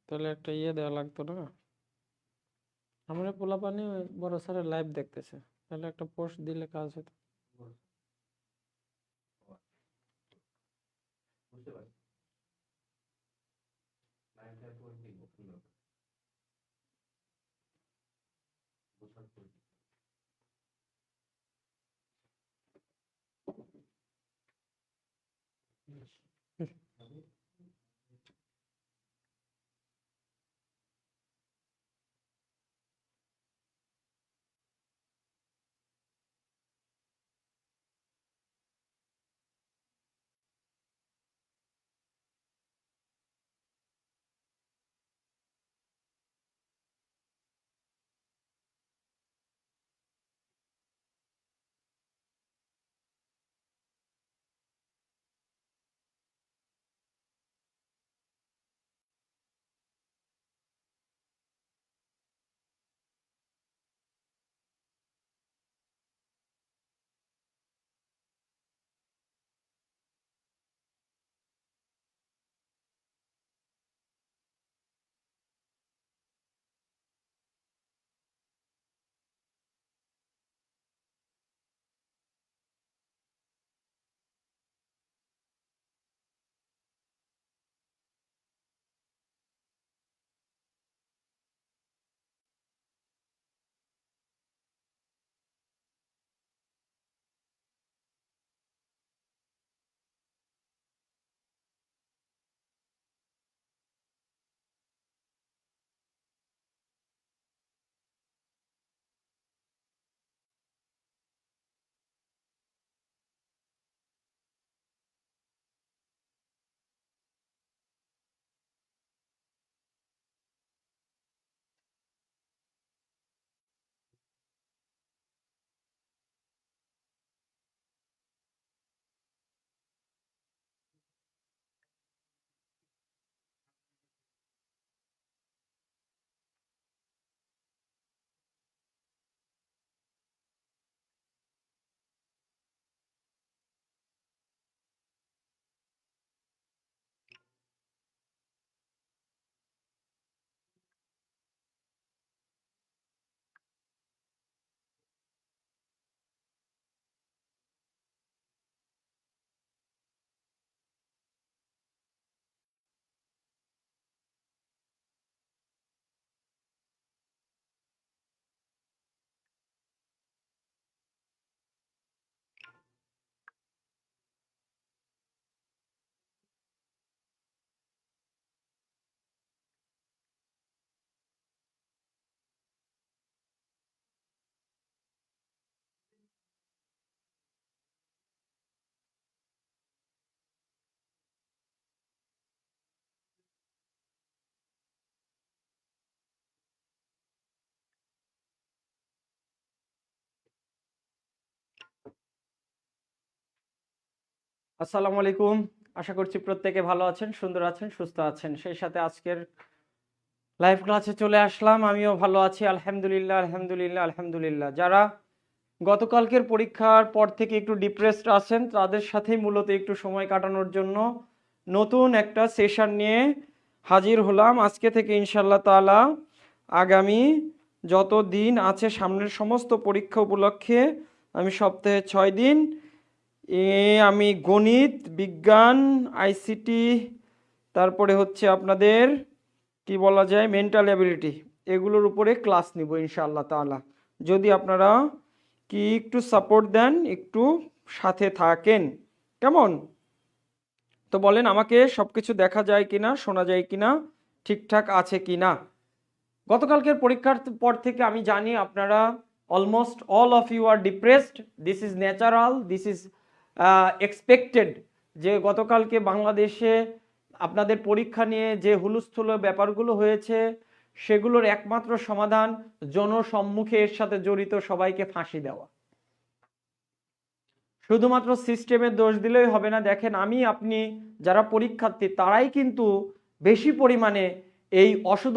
তাহলে একটা ইয়ে দেওয়া লাগতো না? আমরা পোলাপানি বড় স্যারের লাইভ দেখতেছে, তাহলে একটা পোস্ট দিলে কাজ হতো। আসসালামু আলাইকুম। আশা করছি প্রত্যেকে ভালো আছেন, সুন্দর আছেন, সুস্থ আছেন। সেই সাথে আজকের লাইভ ক্লাসে চলে আসলাম। আমিও ভালো আছি, আলহামদুলিল্লাহ আলহামদুলিল্লাহ আলহামদুলিল্লাহ। যারা গতকালকের পরীক্ষার পর থেকে একটু ডিপ্রেসড আছেন, তাদের সাথেই মূলত একটু সময় কাটানোর জন্য নতুন একটা সেশন নিয়ে হাজির হলাম। আজকে থেকে ইনশাআল্লাহ তাআলা আগামী যত দিন আছে সামনের সমস্ত পরীক্ষা উপলক্ষে আমি সপ্তাহে 6 দিন আমি গণিত, বিজ্ঞান, আইসিটি, তারপরে হচ্ছে আপনাদের কি বলা যায় মেন্টাল অ্যাবিলিটি, এগুলোর উপরে ক্লাস নিব ইনশাআল্লাহ তাআলা। যদি আপনারা কি একটু সাপোর্ট দেন, একটু সাথে থাকেন, কেমন? তো বলেন আমাকে সবকিছু দেখা যায় কিনা, শোনা যায় কিনা, ঠিকঠাক আছে কিনা। গতকালকের পরীক্ষার পর থেকে আমি জানি আপনারা almost all of you are depressed. This is natural, this is expected. যে গতকালকে বাংলাদেশে আপনাদের পরীক্ষা নিয়ে যে হুলস্থুল ব্যাপারগুলো হয়েছে, সেগুলোর একমাত্র সমাধান জনসম্মুখে এর সাথে জড়িত সবাইকে ফাঁসি দেওয়া। শুধুমাত্র সিস্টেমের দোষ দিলেই হবে না। দেখেন, আমি আপনি যারা পরীক্ষার্থী তারাই কিন্তু বেশি পরিমাণে এই অসৎ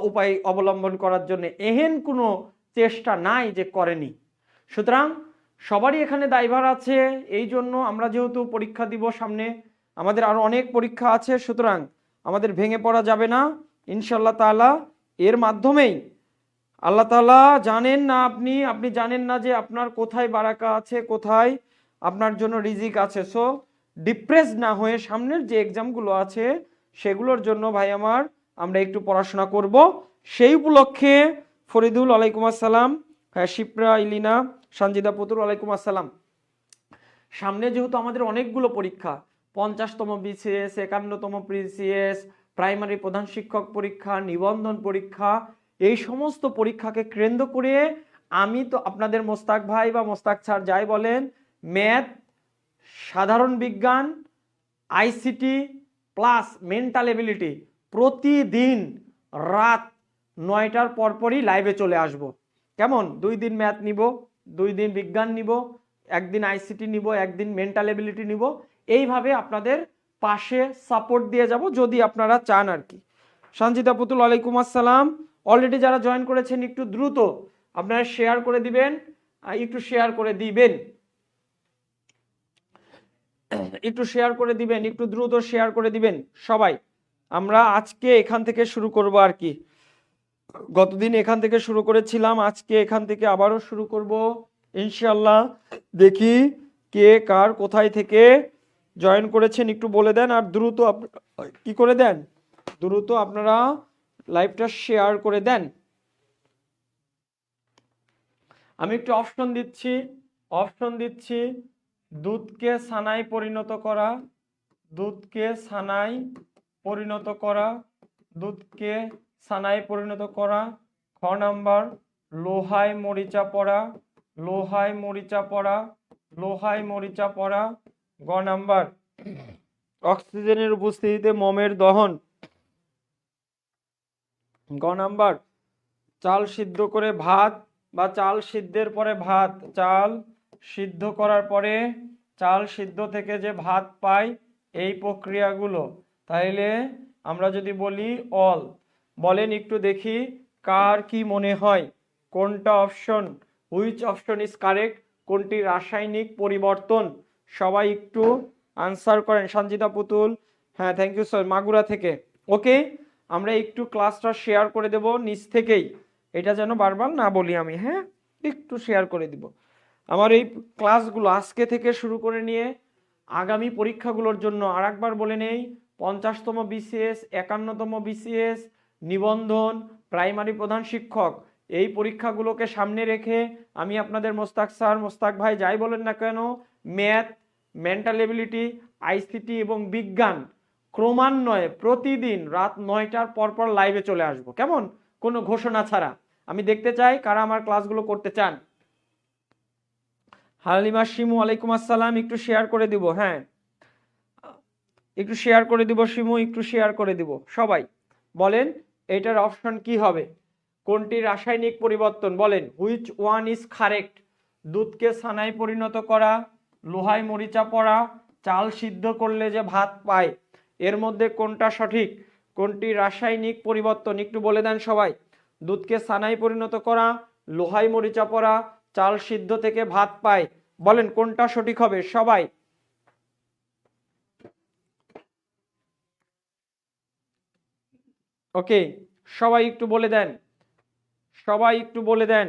উপায় অবলম্বন করার জন্য এহেন কোনো চেষ্টা নাই যে করেনি। সুতরাং সবারই এখানে দায়ভার আছে। এই জন্য আমরা যেহেতু পরীক্ষা দিব সামনে, আমাদের আরো অনেক পরীক্ষা আছে, সুতরাং আমাদের ভেঙে পড়া যাবে না। ইনশাআল্লাহ তাআলা এর মাধ্যমেই আল্লাহ তাআলা জানেন না, আপনি জানেন না যে আপনার কোথায় বারাকা আছে, কোথায় আপনার জন্য রিজিক আছে। সো ডিপ্রেস না হয়ে সামনের যে এক্সামগুলো আছে সেগুলোর জন্য ভাই আমার আমরা একটু পড়াশোনা করব। সেই উপলক্ষে ফরিদুল ওয়ালাইকুম আসসালাম, হ্যাঁ শিপ্রা ইলিনা, সঞ্জিদা পুতুল ওয়ালাইকুম আসসালাম। সামনে যেহেতু আমাদের অনেকগুলো পরীক্ষা, 50তম বিসিএস, 51তম বিসিএস, প্রাইমারি প্রধান শিক্ষক পরীক্ষা, নিবন্ধন পরীক্ষা, এই সমস্ত পরীক্ষাকে কেন্দ্র করে আমি তো আপনাদের মোস্তাক ভাই বা মোস্তাক স্যার যাই বলেন, ম্যাথ, সাধারণ বিজ্ঞান, আইসিটি প্লাস মেন্টাল এবিলিটি প্রতিদিন রাত 9টার পরপরই লাইভে চলে আসব। কেমন? 2 দিন ম্যাথ নিব, 2 দিন বিজ্ঞান নিব, একদিন আইসিটি নিব, একদিন মেন্টাল এবিলিটি নিব। এইভাবে আপনাদের পাশে সাপোর্ট দিয়ে যাব যদি আপনারা চান আর কি। সঞ্জিতা পুতুল ওয়ালাইকুম আসসালাম। অলরেডি যারা জয়েন করেছেন একটু দ্রুত আপনারা শেয়ার করে দিবেন, একটু শেয়ার করে দিবেন, একটু শেয়ার করে দিবেন, একটু দ্রুত শেয়ার করে দিবেন সবাই। আমরা আজকে এখান থেকে শুরু করব আর কি। গতদিন এখান থেকে শুরু করেছিলাম, আজকে এখান থেকে আবারও শুরু করব ইনশাআল্লাহ। দেখি কে কার কোথায় থেকে জয়েন করেছেন একটু বলে দেন, আর দ্রুত কি করে দেন, দ্রুত আপনারা লাইভটা শেয়ার করে দেন। আমি একটু অপশন দিচ্ছি, দুধকে ছানায় পরিণত করা, দুধকে ছানায় পরিণত করা, দুধকে ছানায় পরিণত করা। খ নাম্বার লোহায় মরিচা পড়া, লোহায় মরিচা পড়া, লোহায় মরিচা পড়া। গ নাম্বার অক্সিজেনের উপস্থিতিতে মোমের দহন। গ নাম্বার চাল সিদ্ধ করে ভাত বা চাল সিদ্ধের পরে ভাত, চাল সিদ্ধ করার পরে চাল সিদ্ধ থেকে যে ভাত পাই, এই প্রক্রিয়াগুলো। তাইলে আমরা যদি বলি অল, বলেন একটু দেখি কার কি মনে হয় কোনটা option, which option is correct, কোনটি রাসায়নিক পরিবর্তন। সবাই একটু আনসার করেন। সঞ্জিতা পুতুল, হ্যাঁ থ্যাংক ইউ স্যার, মাগুরা থেকে। ওকে, আমরা একটু ক্লাসটা শেয়ার করে দেব নিচ থেকেই, এটা যেন বারবার না বলি আমি, হ্যাঁ একটু শেয়ার করে দিব। আমার এই ক্লাসগুলো আজকে থেকে শুরু করে নিয়ে আগামী পরীক্ষাগুলোর জন্য আরেকবার বলে নেই, 50তম বিসিএস, 51তম বিসিএস, নিবন্ধন, প্রাইমারি প্রধান শিক্ষক, এই পরীক্ষাগুলোকে সামনে রেখে আমি আপনাদের মোস্তাক স্যার, মোস্তাক ভাই যাই বলেন না কেন, ম্যাথ, মেন্টাল এবিলিটি, আইসিটি এবং বিজ্ঞান ক্রমান্বয়ে প্রতিদিন রাত 9টার পরপর লাইভে চলে আসব। কেমন? কোনো ঘোষণা ছাড়া। আমি দেখতে চাই কারা আমার ক্লাসগুলো করতে চান। হালিমা শিমু ওয়ালাইকুম আসসালাম, একটু শেয়ার করে দিব, হ্যাঁ একটু শেয়ার করে দিব শিমু, একটু শেয়ার করে দিব সবাই। বলেন এটার অপশন কি হবে, কোনটি রাসায়নিক পরিবর্তন, বলেন হুইচ ওয়ান ইজ কারেক্ট। দুধকে ছানায় পরিণত করা, লোহায় মরিচা পড়া, চাল সিদ্ধ করলে যে ভাত পায়, এর মধ্যে কোনটা সঠিক, কোনটি রাসায়নিক পরিবর্তন একটু বলে দেন সবাই। দুধকে ছানায় পরিণত করা, লোহায় মরিচা পড়া, চাল সিদ্ধ থেকে ভাত পায়, বলেন কোনটা সঠিক হবে সবাই। ওকে, সবাই একটু বলে দেন, সবাই একটু বলে দেন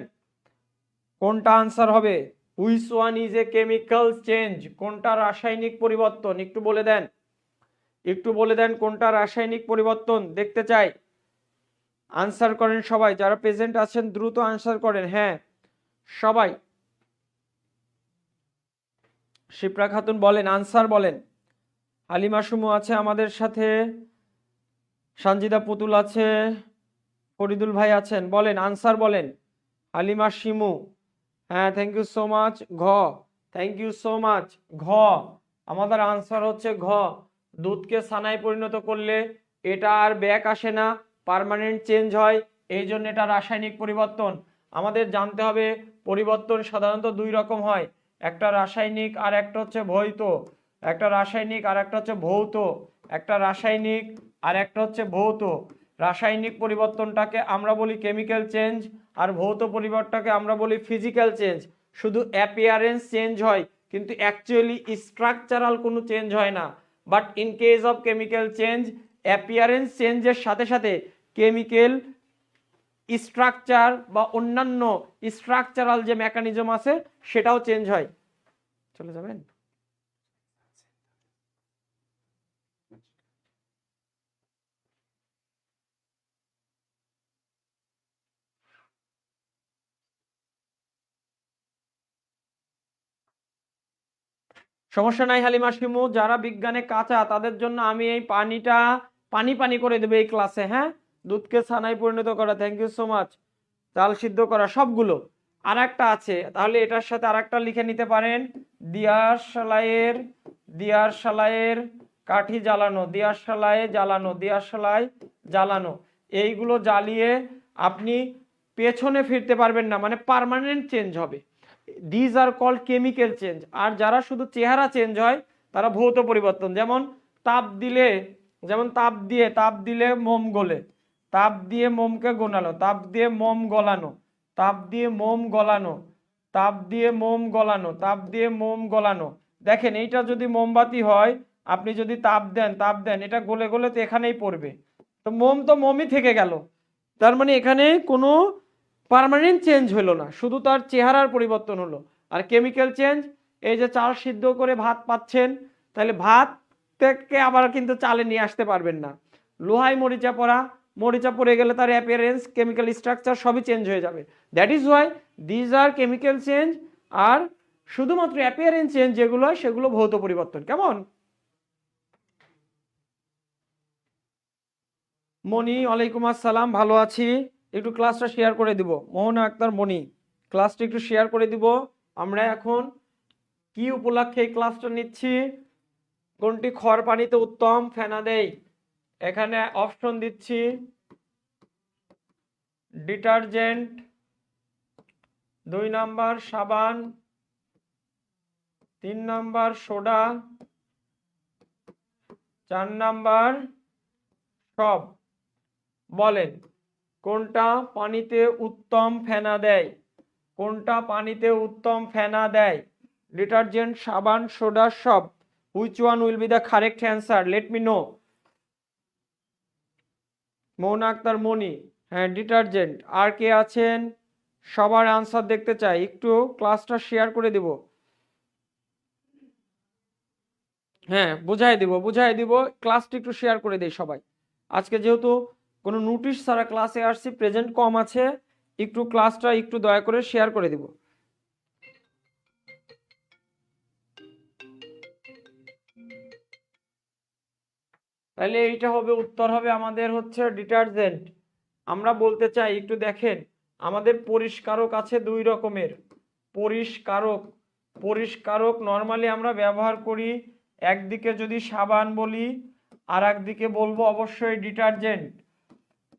কোনটা আনসার হবে। Which one is a chemical change, কোনটা রাসায়নিক পরিবর্তন একটু বলে দেন, একটু বলে দেন কোনটা রাসায়নিক পরিবর্তন, দেখতে চাই। আনসার করেন সবাই, যারা প্রেজেন্ট আছেন দ্রুত আনসার করেন, হ্যাঁ সবাই। শিপ্রা খাতুন বলেন, আনসার বলেন। হালিমা সুমু আছে আমাদের সাথে, সঞ্জিদা পুতুল আছে, ফরিদুল ভাই আছেন, বলেন আনসার বলেন। হালিমা শিমু, হ্যাঁ থ্যাংক ইউ সো মাচ। ঘ, থ্যাংক ইউ সো মাচ। ঘ, আমাদের আনসার হচ্ছে ঘ। দুধকে ছানায় পরিণত করলে এটা আর ব্যাক আসে না, পার্মানেন্ট চেঞ্জ হয়, এই জন্য এটা রাসায়নিক পরিবর্তন। আমাদের জানতে হবে পরিবর্তন সাধারণত 2 রকম হয়, একটা রাসায়নিক আর একটা হচ্ছে ভৌত, একটা রাসায়নিক আর একটা হচ্ছে ভৌত, একটা রাসায়নিক আর একটা হচ্ছে ভৌত। রাসায়নিক পরিবর্তনটাকে আমরা বলি কেমিক্যাল চেঞ্জ, আর ভৌত পরিবর্তনটাকে আমরা বলি ফিজিক্যাল চেঞ্জ। শুধু অ্যাপিয়ারেন্স চেঞ্জ হয় কিন্তু অ্যাকচুয়ালি স্ট্রাকচারাল কোনো চেঞ্জ হয় না। But in case of chemical change, appearance চেঞ্জের সাথে সাথে কেমিক্যাল স্ট্রাকচার বা অন্যান্য স্ট্রাকচারাল যে মেকানিজম আছে সেটাও চেঞ্জ হয়। চলে যাবেন। সমস্যা নাই হালিমা শিমু, যারা বিজ্ঞানে কাঁচা তাদের জন্য আমি এই পানিটা পানি পানি করে দেবো এই ক্লাসে। হ্যাঁ, দুধকে ছানায় পরিণত করা, থ্যাংক ইউ সো মাচ, চাল সিদ্ধ করা সবগুলো। আর একটা আছে, তাহলে এটার সাথে আর একটা লিখে নিতে পারেন, দিয়ার সালাইয়ের কাঠি জ্বালানো, দিয়ার সালায় জ্বালানো, দিয়ার সালায় জ্বালানো, এইগুলো জ্বালিয়ে আপনি পেছনে ফিরতে পারবেন না, মানে পার্মানেন্ট চেঞ্জ হবে। These are called chemical change. আর যারা শুধু চেহারা চেঞ্জ হয় তারা ভৌত পরিবর্তন। যেমন তাপ দিলে মোম গলে, তাপ দিয়ে মোমকে গোনালো, তাপ দিয়ে মোম গলানো, তাপ দিয়ে মোম গলানো, তাপ দিয়ে মোম গলানো, তাপ দিয়ে মোম গলানো। দেখেন এইটা যদি মোমবাতি হয়, আপনি যদি তাপ দেন এটা গলে গলে তো এখানেই পড়বে, তো মোমই থেকে গেল। তার মানে এখানে কোনো পার্মানেন্ট চেঞ্জ হলো না, শুধু তার চেহারার পরিবর্তন হলো। আর কেমিক্যাল চেঞ্জ, এই যে চাল সিদ্ধ করে ভাত পাচ্ছেন, তাহলে ভাত থেকে আবার কিন্তু চালে নিয়ে আসতে পারবেন না। লোহায় মরিচা পড়ে গেলে তার অ্যাপিয়ারেন্স, কেমিক্যাল স্ট্রাকচার সবই চেঞ্জ হয়ে যাবে। That is why these are chemical change. আর শুধুমাত্র অ্যাপিয়ারেন্স চেঞ্জ যেগুলো হয় সেগুলো ভৌত পরিবর্তন। কেমন? মনি, ওয়ালাইকুম আসসালাম, ভালো আছি। একটু ক্লাসটা শেয়ার করে দিব। মোহনা আক্তার মনি, ক্লাসটা একটু শেয়ার করে দিব। আমরা এখন কি উপলক্ষে এই ক্লাসটা নিচ্ছি? কোনটি খড় পানিতে উত্তম ফেনা দেয়? এখানে অপশন দিচ্ছি, ডিটারজেন্ট, 2 নাম্বার সাবান, 3 নাম্বার সোডা, 4 নাম্বার সব। বলেন কোনটা পানিতে উত্তম ফেনা দেয়? কোনটা পানিতে উত্তম ফেনা দেয়? ডিটারজেন্ট, সাবান, সোডা, সব। Which one will be the correct answer? Let me know. Mouna Akter Moni, হ্যাঁ ডিটারজেন্ট। আর কে আছেন? সবার আনসার দেখতে চাই, একটু ক্লাসটা শেয়ার করে দিব। হ্যাঁ বুঝাই দিব, ক্লাসটা একটু শেয়ার করে দেই সবাই। আজকে যেহেতু কোনো নোটিশ ছাড়া ক্লাসে আসছি, প্রেজেন্ট কম আছে, একটু ক্লাসটা একটু দয়া করে শেয়ার করে দিব। তাহলে এইটা হবে, উত্তর হবে আমাদের হচ্ছে ডিটারজেন্ট। আমরা বলতে চাই একটু দেখেন, আমাদের পরিষ্কারক আছে 2 রকমের। পরিষ্কারক নর্মালি আমরা ব্যবহার করি, একদিকে যদি সাবান বলি আর একদিকে বলবো অবশ্যই ডিটারজেন্ট।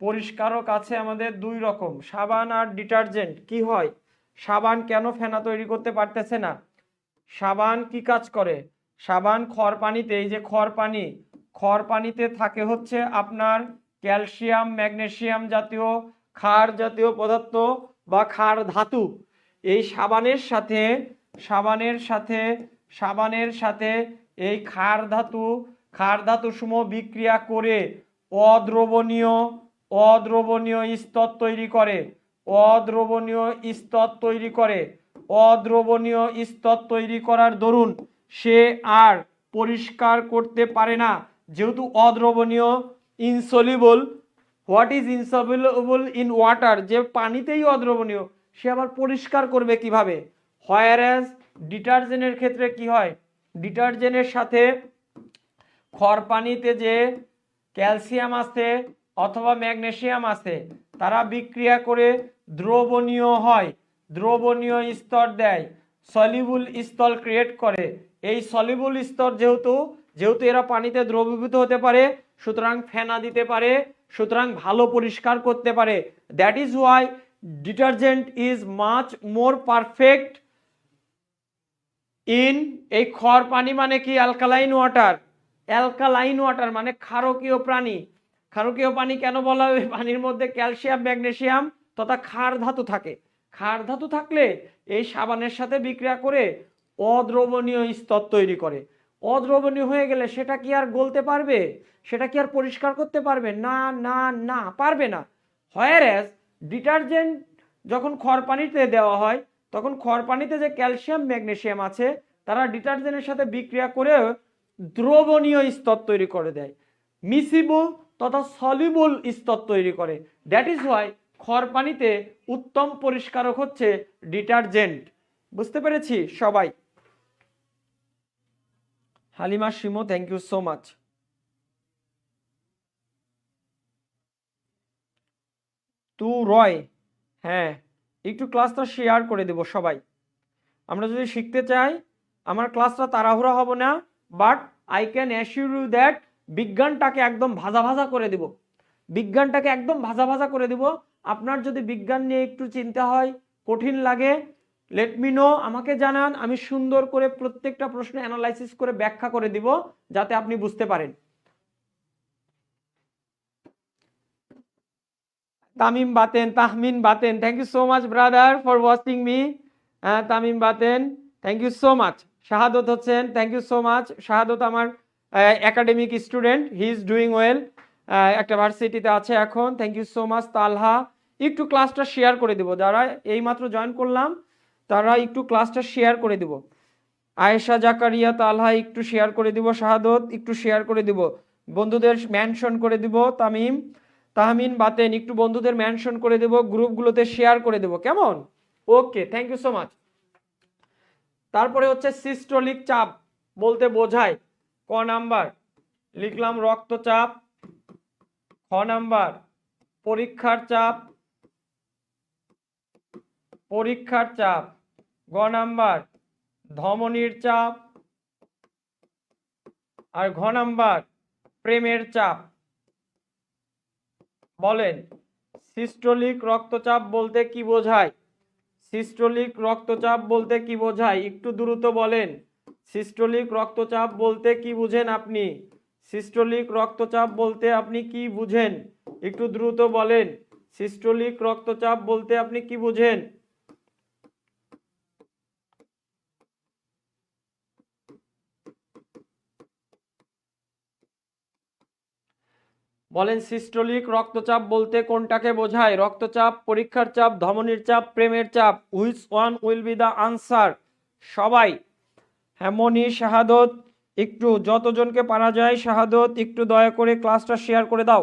পরিষ্কারক আছে আমাদের 2 রকম, সাবান আর ডিটারজেন্ট। কি হয়, সাবান কেন ফেনা তৈরি করতে পারতেছে না? সাবান কি কাজ করে? সাবান খড় পানিতে, এই যে খড় পানিতে থাকে হচ্ছে আপনার ক্যালসিয়াম, ম্যাগনেসিয়াম জাতীয় ক্ষার জাতীয় পদার্থ বা ক্ষার ধাতু। এই সাবানের সাথে এই ক্ষার ধাতু সমূহ বিক্রিয়া করে অদ্রবণীয় স্তর তৈরি করে। অদ্রবণীয় স্তর তৈরি করার দরুন সে আর পরিষ্কার করতে পারে না, যেহেতু অদ্রবণীয়, insoluble. What is insoluble in water? যে পানিতেই অদ্রবণীয়, সে আবার পরিষ্কার করবে কিভাবে? হোয়ারএজ ডিটারজেন্টের ক্ষেত্রে কি হয়, ডিটারজেন্টের সাথে খড় পানিতে যে ক্যালসিয়াম আছে অথবা ম্যাগনেসিয়াম আছে, তারা বিক্রিয়া করে দ্রবণীয় স্তর দেয়, সলিবল স্তর ক্রিয়েট করে। এই সলিবল স্তর যেহেতু এরা পানিতে দ্রবীভূত হতে পারে, সুতরাং ফেনা দিতে পারে, সুতরাং ভালো পরিষ্কার করতে পারে। That is Y detergent is much more perfect in. এই খড় পানি মানে কি? অ্যালকালাইন ওয়াটার মানে ক্ষারকীয় পানি। কেন বলা হয়? পানির মধ্যে ক্যালসিয়াম, ম্যাগনেসিয়াম তথা ক্ষার ধাতু থাকে। ক্ষার ধাতু থাকলে এই সাবানের সাথে বিক্রিয়া করে অদ্রবণীয় স্তর তৈরি করে। অদ্রবণীয় হয়ে গেলে সেটা কি আর গলতে পারবে? সেটা কি আর পরিষ্কার করতে পারবে? না না না, পারবে না। হোয়ারএজ ডিটারজেন্ট যখন খড়পানিতে দেওয়া হয় তখন খড়পানিতে যে ক্যালসিয়াম ম্যাগনেসিয়াম আছে তারা ডিটারজেন্টের সাথে বিক্রিয়া করে দ্রবণীয় স্তর তৈরি করে দেয়, মিসিবল তথা সলিবল স্তর তৈরি করে। দ্যাট ইজ ওয়াই খড়পানিতে উত্তম পরিষ্কারক হচ্ছে ডিটারজেন্ট। বুঝতে পেরেছি সবাই? Halima Shimo, thank you so much. তু রয়, হ্যাঁ, একটু ক্লাসটা শেয়ার করে দেব সবাই। আমরা যদি শিখতে চাই আমার ক্লাসটা তাড়াহুড়া হবে না, but I can assure you that বিজ্ঞানটাকে একদম ভাজা ভাজা করে দেব, বিজ্ঞানটাকে একদম ভাজা ভাজা করে দেব। আপনার যদি বিজ্ঞান নিয়ে একটু চিন্তা হয়, কঠিন লাগে, লেট মি নো, আমাকে জানান, আমি সুন্দর করে প্রত্যেকটা প্রশ্ন অ্যানালাইসিস করে ব্যাখ্যা করে দিব যাতে আপনি বুঝতে পারেন। Tamim Baten, Tahmin Baten, thank you so much brother for watching me. Tamim Baten, thank you so much. Shahadat হচ্ছেন, thank you so much. Shahadat আমার academic student, he is doing well, একটা ভার্সিটিতে আছে এখন, thank you so much. Talha, একটু ক্লাসটা শেয়ার করে দিব, যারা এইমাত্র জয়েন করলাম তারা একটু ক্লাসটা শেয়ার করে দিব। আয়েশা জাকারিয়া, তালহা একটু শেয়ার করে দিব, শাহাদত একটু শেয়ার করে দিব, বন্ধুদের মেনশন করে দিব, তামিম তাহমিন বাতেন একটু বন্ধুদের মেনশন করে দেব, গ্রুপগুলোতে শেয়ার করে দেব, কেমন? ওকে, থ্যাংক ইউ সো মাচ। তারপরে হচ্ছে সিস্টোলিক চাপ বলতে বোঝায় ক নাম্বার লিখলাম রক্তচাপ, খ নাম্বার পরীক্ষার চাপ, পরীক্ষার চাপ, গ নাম্বার ধমনীর চাপ, আর ঘ নাম্বার প্রেমের চাপ। বলেন সিস্টোলিক রক্তচাপ বলতে কি বোঝায়? সিস্টোলিক রক্তচাপ বলতে কি বোঝায়? একটু দ্রুত বলেন, সিস্টোলিক রক্তচাপ বলতে কি বুঝেন আপনি? সিস্টোলিক রক্তচাপ বলতে আপনি কি বুঝেন? একটু দ্রুত বলেন, সিস্টোলিক রক্তচাপ বলতে আপনি কি বুঝেন? বলেন সিস্টোলিক রক্তচাপ বলতে কোনটাকে বোঝায়? রক্তচাপ, পরীক্ষার চাপ, ধমনীর চাপ, প্রেমের চাপ? Which one will be the answer? সবাই, হ্যাঁ মনি, শাহাদত, একটু যতজনকে পারা যায় শাহাদত একটু দয়া করে ক্লাসটা শেয়ার করে দাও।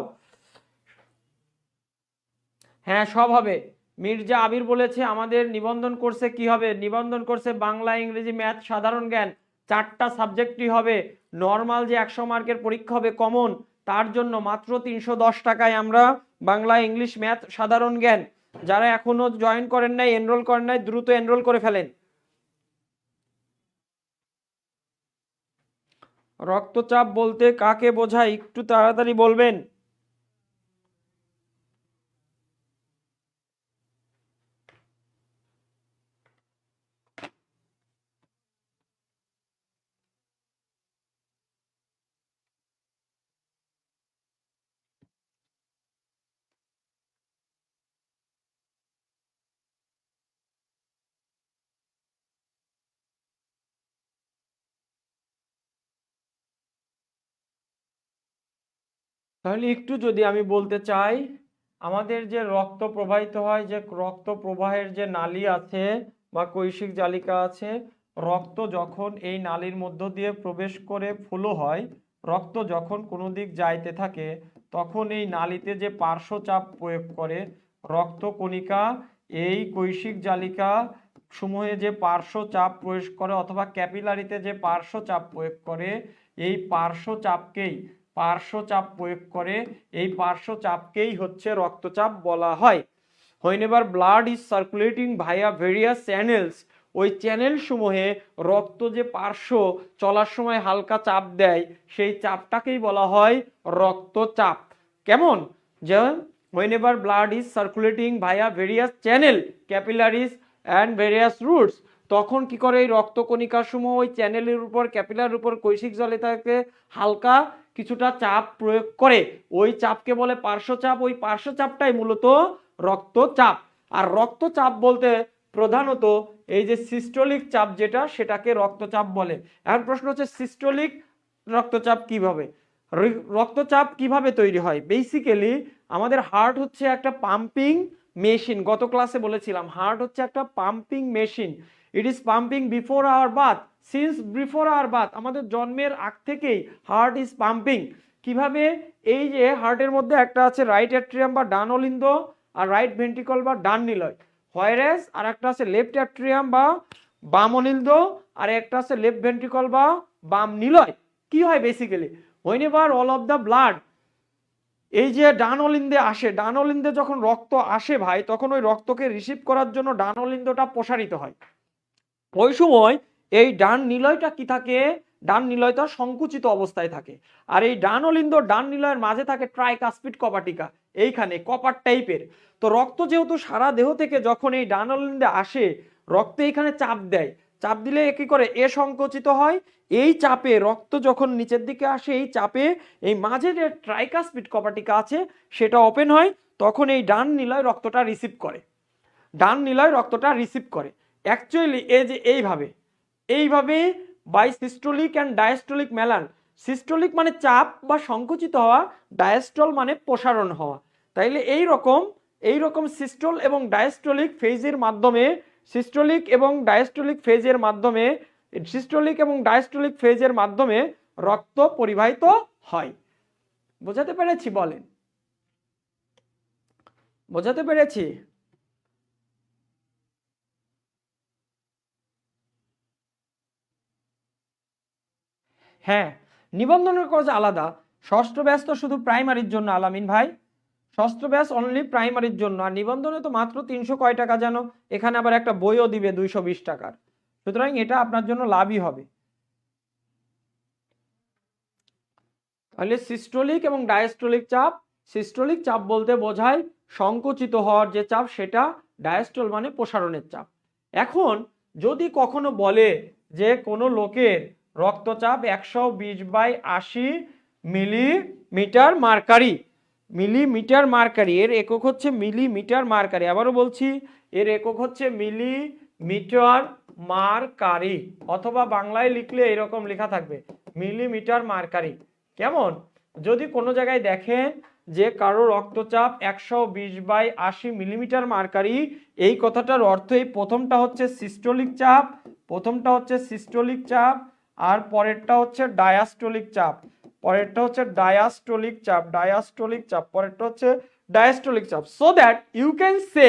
হ্যাঁ সব হবে। মির্জা আবির বলেছে আমাদের নিবন্ধন কোর্সে কি হবে? নিবন্ধন কোর্সে বাংলা, ইংরেজি, ম্যাথ, সাধারণ জ্ঞান, 4টা সাবজেক্টই হবে। নর্মাল যে 100 মার্কের পরীক্ষা হবে কমন, তার জন্য মাত্র 310 টাকায় আমরা বাংলা, ইংলিশ, ম্যাথ, সাধারণ জ্ঞান। যারা এখনো জয়েন করেন নাই, এনরোল করেন নাই, দ্রুত এনরোল করে ফেলেন। রক্তচাপ বলতে কাকে বোঝায় একটু তাড়াতাড়ি বলবেন। তাহলে একটু যদি আমি বলতে চাই, আমাদের যে রক্ত প্রবাহিত হয়, যে রক্ত প্রবাহের যে নালী আছে বা কৈশিক জালিকা আছে, রক্ত যখন এই নালীর মধ্য দিয়ে প্রবেশ করে ফ্লো হয়, রক্ত যখন কোনো দিক যাইতে থাকে তখন এই নালীতে যে পার্শ্বচাপ প্রয়োগ করে রক্তকণিকা, এই কৈশিক জালিকা সমূহে যে পার্শ্বচাপ প্রয়োগ করে অথবা ক্যাপিলারিতে যে পার্শ্বচাপ প্রয়োগ করে, এই পার্শ্বচাপ প্রয়োগ করে, এই পার্শ্বচাপকেই হচ্ছে রক্তচাপ বলা হয়। হোয়েনেভার ব্লাড ইজ সার্কুলেটিং ভাইয়া ভেরিয়াস চ্যানেলস, ওই চ্যানেল সমূহে রক্ত যে পার্শ্ব চলার সময় হালকা চাপ দেয়, সেই চাপটাকেই বলা হয় রক্তচাপ। কেমন? যে হোয়েনেভার ব্লাড ইজ সার্কুলেটিং ভাইয়া various channel, capillaries and various roots, তখন কি করে এই রক্তকণিকা সমূহ ওই চ্যানেলের উপর, ক্যাপিলার উপর, কৈশিক জালিকাকে হালকা কিছুটা চাপ প্রয়োগ করে, ওই চাপকে বলে পার্শ্বচাপ। ওই পার্শ্বচাপটাই মূলত রক্তচাপ। আর রক্তচাপ বলতে প্রধানত এই যে সিস্টোলিক চাপ যেটা সেটাকে রক্তচাপ বলে। এখন প্রশ্ন হচ্ছে সিস্টোলিক রক্তচাপ কিভাবে, রক্তচাপ কিভাবে তৈরি হয়? বেসিক্যালি আমাদের হার্ট হচ্ছে একটা পাম্পিং মেশিন। গত ক্লাসে বলেছিলাম হার্ট হচ্ছে একটা pumping machine. It is pumping before our birth, since before our birth, আমাদের জন্মের আগ থেকেই হার্ট ইজ পাম্পিং। কিভাবে? এই যে হার্টের মধ্যে একটা আছে রাইট অ্যাট্রিয়াম বা ডান অলিন্দ আর রাইট ভেন্ট্রিকল বা ডান নিলয়, হোয়ারেস আর একটা আছে লেফট অ্যাট্রিয়াম বা বাম অনিন্দ আর একটা আছে লেফট ভেন্ট্রিকল বা বাম নিলয়। কি হয় basically, whenever all of the blood এই যে ডান অলিন্দে আসে, ডান অলিন্দে যখন রক্ত আসে ভাই, তখন ওই রক্তকে রিসিভ করার জন্য ডান অলিন্দটা প্রসারিত হয়। ওই সময় এই ডান নিলয়টা কি থাকে, ডান নিলয়টা সংকুচিত অবস্থায় থাকে। আর এই ডান অলিন্দ ডান নিলয়ের মাঝে থাকে ট্রাইকাসপিড কপাটিকা, এইখানে কপার টাইপের। তো রক্ত যেহেতু সারা দেহ থেকে যখন এই ডান অলিন্দে আসে, রক্ত এইখানে চাপ দেয়, চাপ দিলে কি করে এ সংকুচিত হয়। এই চাপে রক্ত যখন নিচের দিকে আসে, এই চাপে এই মাঝে যে ট্রাইকাসপিড কপাটিকা আছে সেটা ওপেন হয়, তখন এই ডান নিলয় রক্তটা রিসিভ করে, ডান নিলয় রক্তটা রিসিভ করে। অ্যাকচুয়ালি এই যে এইভাবে বাই সিস্টোলিক অ্যান্ড ডায়াস্টোলিক মেলান। সিস্টোলিক মানে চাপ বা সংকুচিত হওয়া, ডায়াস্টল মানে প্রসারণ হওয়া। তাইলে এইরকম সিস্টোল এবং ডায়াস্টোলিক ফেজের মাধ্যমে, সিস্টোলিক এবং ডায়াস্টোলিক ফেজের মাধ্যমে রক্ত পরিবাহিত হয়। বোঝাতে পেরেছি? বলেন, বোঝাতে পেরেছি? হ্যাঁ, নিবন্ধনের কাজ আলাদা। ষষ্ঠ ব্যাচ তো শুধু প্রাইমারির জন্য আলামিন ভাই, ষষ্ঠ ব্যাচ অনলি প্রাইমারির জন্য। আর নিবন্ধনে তো মাত্র 300 কয় টাকা যেন, এখানে আবার একটা বইও দিবে 220 টাকার, সুতরাং এটা আপনার জন্য লাভই হবে। তাহলে সিস্টোলিক এবং ডায়াস্টোলিক চাপ, সিস্টোলিক চাপ বলতে বোঝায় সংকুচিত হওয়ার যে চাপ, সেটা ডায়াস্টল মানে প্রসারণের চাপ। এখন যদি কখনো বলে যে কোনো লোকের রক্তচাপ 120/80 মিলিমিটার মার্কারি, মিলিমিটার মার্কারি, এর একক হচ্ছে মিলিমিটার মার্কারি, আবারও বলছি এর একক হচ্ছে মিলিমিটার মার্কারি, অথবা বাংলায় লিখলে এরকম লেখা থাকবে মিলিমিটার মার্কারি। কেমন? যদি কোনো জায়গায় দেখেন যে কারো রক্তচাপ 120/80 মিলিমিটার মার্কারি, এই কথাটার অর্থ এই প্রথমটা হচ্ছে সিস্টোলিক চাপ, আর পরেরটা হচ্ছে ডায়াস্টোলিক চাপ, পরেরটা হচ্ছে ডায়াস্টোলিক চাপ। So that you can say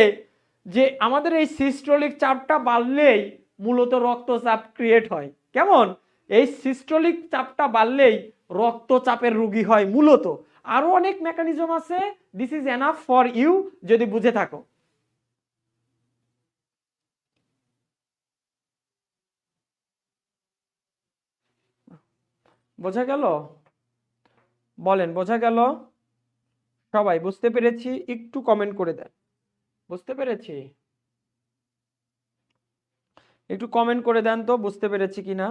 যে আমাদের এই সিস্টোলিক চাপটা বাড়লেই মূলত রক্তচাপ ক্রিয়েট হয়। কেমন? এই সিস্টোলিক চাপটা বাড়লেই রক্তচাপের রোগী হয় মূলত। আরো অনেক মেকানিজম আছে, this is enough for you যদি বুঝে থাকো। বোঝা গেল? বলেন, বোঝা গেল? সবাই বুঝতে পেরেছি? একটু কমেন্ট করে দেন বুঝতে পেরেছি, একটু কমেন্ট করে দেন তো বুঝতে পেরেছি কিনা।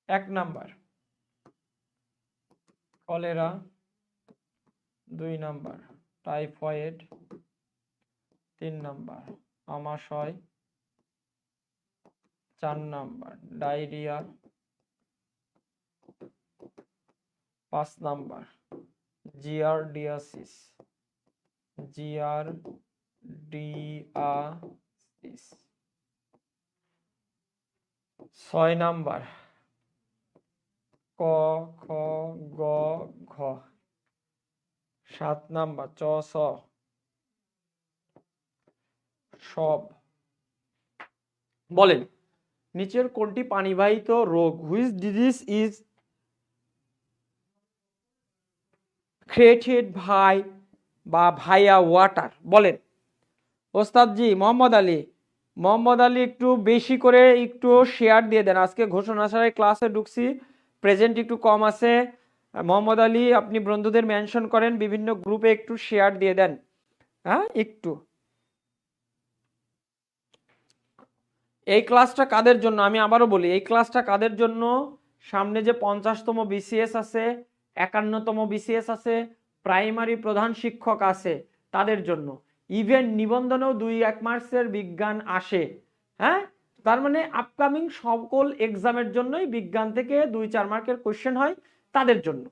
1 number cholera, 2 number typhoid, 3 number আমাশয়, 4 number diarrhoea, 5 number giardiasis, 6 number ক খ গ ঘ, 7 নাম্বার চ ছ সব। বলেন নিচের কোনটি পানিবাহিত রোগ, which disease is created by বা ভাইয়া ওয়াটার? বলেন ওস্তাদজি। মোহাম্মদ আলী একটু বেশি করে একটু শেয়ার দিয়ে দেন, আজকে ঘোষণা ছাড়াই ক্লাসে ঢুকছি, প্রেজেন্ট একটু কম আছে। মোহাম্মদ আলী আপনি বন্ধুদের মেনশন করেন, বিভিন্ন গ্রুপে একটু শেয়ার দিয়ে দেন। হ্যাঁ একটু। এই ক্লাসটা কাদের জন্য আমি আবারও বলি, এই ক্লাসটা কাদের জন্য? সামনে যে 50তম বিসিএস আছে, 51তম বিসিএস আছে, প্রাইমারি প্রধান শিক্ষক আছে, তাদের জন্য। ইভেন্ট নিবন্ধনেও 2-1 মার্কসের বিজ্ঞান আসে। হ্যাঁ, তার মানে আপকামিং সকল এক্সামের জন্যই বিজ্ঞান থেকে 2-4 মার্কের কোশ্চেন হয় তাদের জন্য।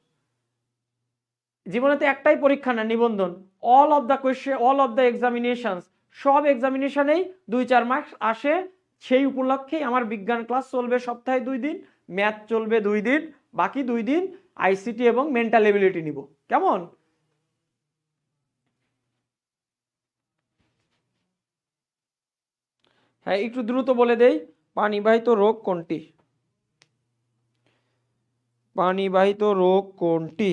জীবনে তো একটাই পরীক্ষা না নিবন্ধন, all of the question, all of the examinations, সব এক্সামিনেশনেই 2-4 মার্কস আসে। সেই উপলক্ষেই আমার বিজ্ঞান ক্লাস চলবে সপ্তাহে 2 দিন, ম্যাথ চলবে 2 দিন, বাকি 2 দিন আইসিটি এবং মেন্টাল এবিলিটি নিব। কেমন? হ্যাঁ, একটু দ্রুত বলে দেই, পানিবাহিত রোগ কোনটি? পানিবাহিত রোগ কোনটি?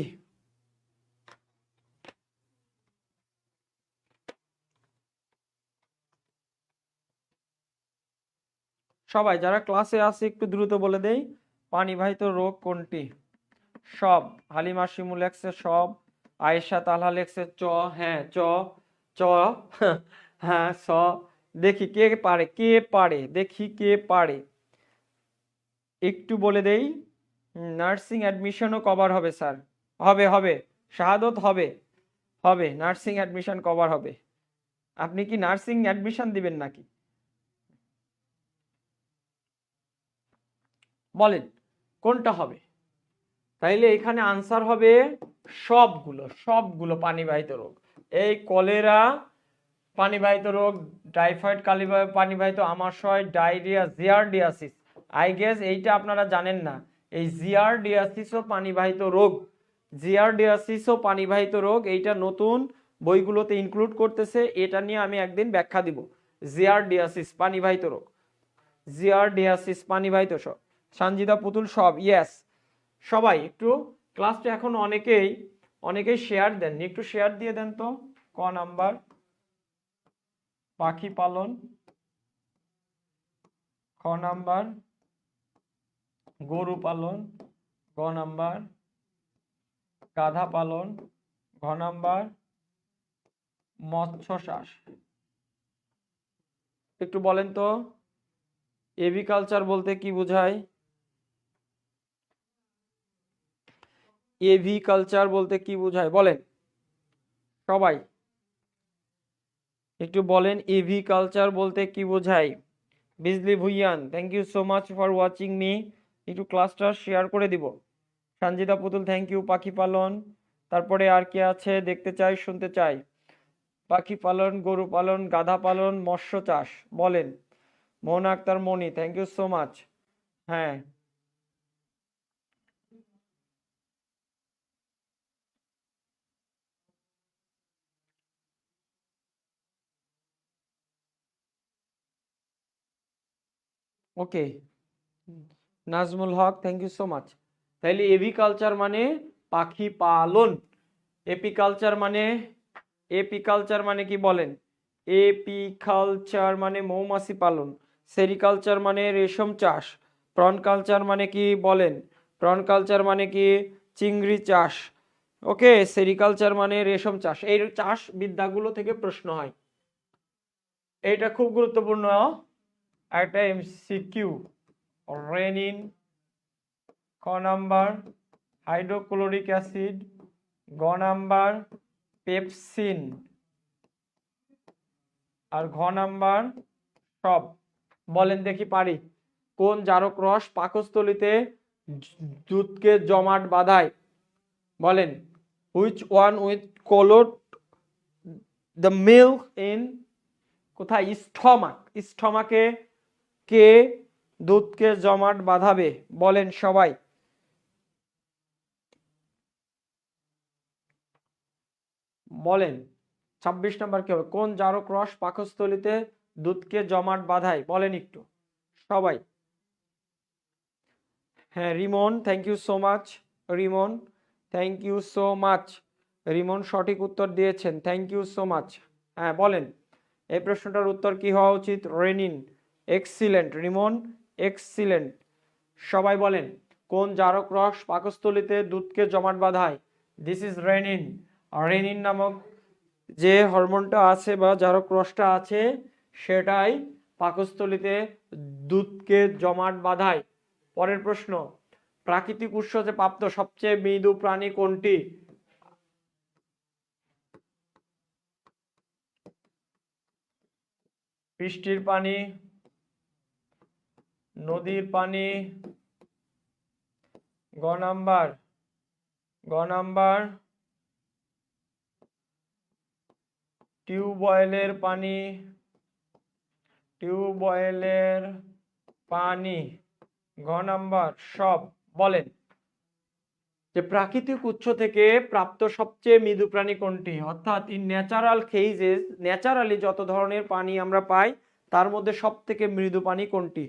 সবাই যারা ক্লাসে আছে একটু দ্রুত বলে দেই, পানিবাহিত রোগ কোনটি? সব, হালিমা শিমু লেখছে সব, আয়েশা তালহা লেখছে চ, হ্যাঁ চ, চ, হ্যাঁ স। দেখি কে পারে, কে পারে, দেখি কে পারে। একটু বলে দেই, নার্সিং অ্যাডমিশনও কভার হবে স্যার। হবে হবে, শাহাদত হবে, হবে নার্সিং অ্যাডমিশন কভার হবে। আপনি কি নার্সিং অ্যাডমিশন দিবেন নাকি? বলেন কোনটা হবে? তাইলে এখানে আনসার হবে সবগুলো, সবগুলো পানিবাহিত রোগ। এই কলেরা পানিবাহিত রোগ, টাইফয়েড পানিবাহিত আমাশয়, ডায়রিয়া, জিয়ারডিয়াসিস। আই গেস এইটা আপনারা জানেন না, এই জিয়ারডিয়াসিসও পানিবাহিত রোগ। জিয়ারডিয়াসিসও পানিবাহিত রোগ, এইটা নতুন বইগুলোতে ইনক্লুড করতেছে। এটা নিয়ে আমি একদিন ব্যাখ্যা দিব। জিয়ারডিয়াসিস পানিবাহিত রোগ, জিয়ারডিয়াসিস পানিবাহিত সব। সানজিদা পুতুল সব, ইয়েস। সবাই একটু ক্লাসটা এখন অনেকেই শেয়ার দেননি, একটু শেয়ার দিয়ে দেন তো। ক নাম্বার পাখি পালন, খ নাম্বার গরু পালন, গ নাম্বার গাধা পালন, ঘ নাম্বার মৎস্য চাষ। একটু বলেন তো এভিকালচার বলতে কি বোঝায়? এভিকালচার বলতে কি বোঝায় বলেন সবাই, একটু বলেন এভিকালচার বলতে কি বোঝায়। Bijli Bhuiyan, thank you so much for watching me. একটু ক্লাসটা শেয়ার করে দিব। Sanjita Putul thank you. পাখি পালন, তারপরে আর কি আছে দেখতে চাই, শুনতে চাই। পাখি পালন, গরু পালন, গাধা পালন, মৎস্য চাষ। বলেন মোহনা আক্তার মনি, থ্যাংক ইউ সো মাচ। হ্যাঁ, ওকে নাজমুল হক, থ্যাংক ইউ সো মাচ। তাহলে এভিকালচার মানে পাখি পালন, এপিকালচার মানে, এপিকালচার মানে কি বলেন? এপিকালচার মানে মৌমাছি পালন, সেরিকালচার মানে রেশম চাষ, প্রন কালচার মানে কি বলেন? প্রন কালচার মানে কি চিংড়ি চাষ। ওকে, সেরিকালচার মানে রেশম চাষ। এই চাষ বিদ্যাগুলো থেকে প্রশ্ন হয়, এটা খুব গুরুত্বপূর্ণ একটা এমসিকিউ। রেনিন, ক নাম্বার হাইড্রোক্লোরিক অ্যাসিড, গ নাম্বার পেপসিন, আর ঘ নাম্বার সব। বলেন দেখি পারি। কোন জারক রস পাকস্থলীতে দুধকে জমাট বাঁধায়? বলেন which one with curdle the milk in, কোথায়? স্টমাক, স্টমাকে কে দুধকে জমাট বাঁধাবে? বলেন সবাই। বলেন 26 নাম্বার কি হবে? কোন জারক রস পাকস্থলীতে দুধকে জমাট বাঁধায়? বলেন একটু সবাই। হ্যাঁ Rimon, thank you so much. Rimon, thank you so much. Rimon সঠিক উত্তর দিয়েছেন, থ্যাংক ইউ সো মাচ। হ্যাঁ বলেন এই প্রশ্নটার উত্তর কি হওয়া উচিত? রেনিন। Excellent Rimon, excellent. সবাই বলেন কোন জারক রস পাকস্থলীতে দুধকে জমাট বাঁধায়? This is rennin. রেনিন নামক যে হরমোনটা আছে বা জারক রসটা আছে সেটাই পাকস্থলীতে দুধকে জমাট বাঁধায়। পরের প্রশ্ন, প্রাকৃতিক উৎস যে প্রাপ্ত সবচেয়ে মৃদু প্রাণী কোনটি? বৃষ্টির পানি, নদীর পানি, গ নাম্বার টিউবওয়েলের পানি, ঘ নাম্বার সব। বলেন যে প্রাকৃতিক উৎস থেকে প্রাপ্ত সবচেয়ে মৃদু প্রাণী কোনটি? অর্থাৎ ইন ন্যাচারাল কেসেস, ন্যাচারালি যত ধরনের পানি আমরা পাই তার মধ্যে সব থেকে মৃদু পানি কোনটি,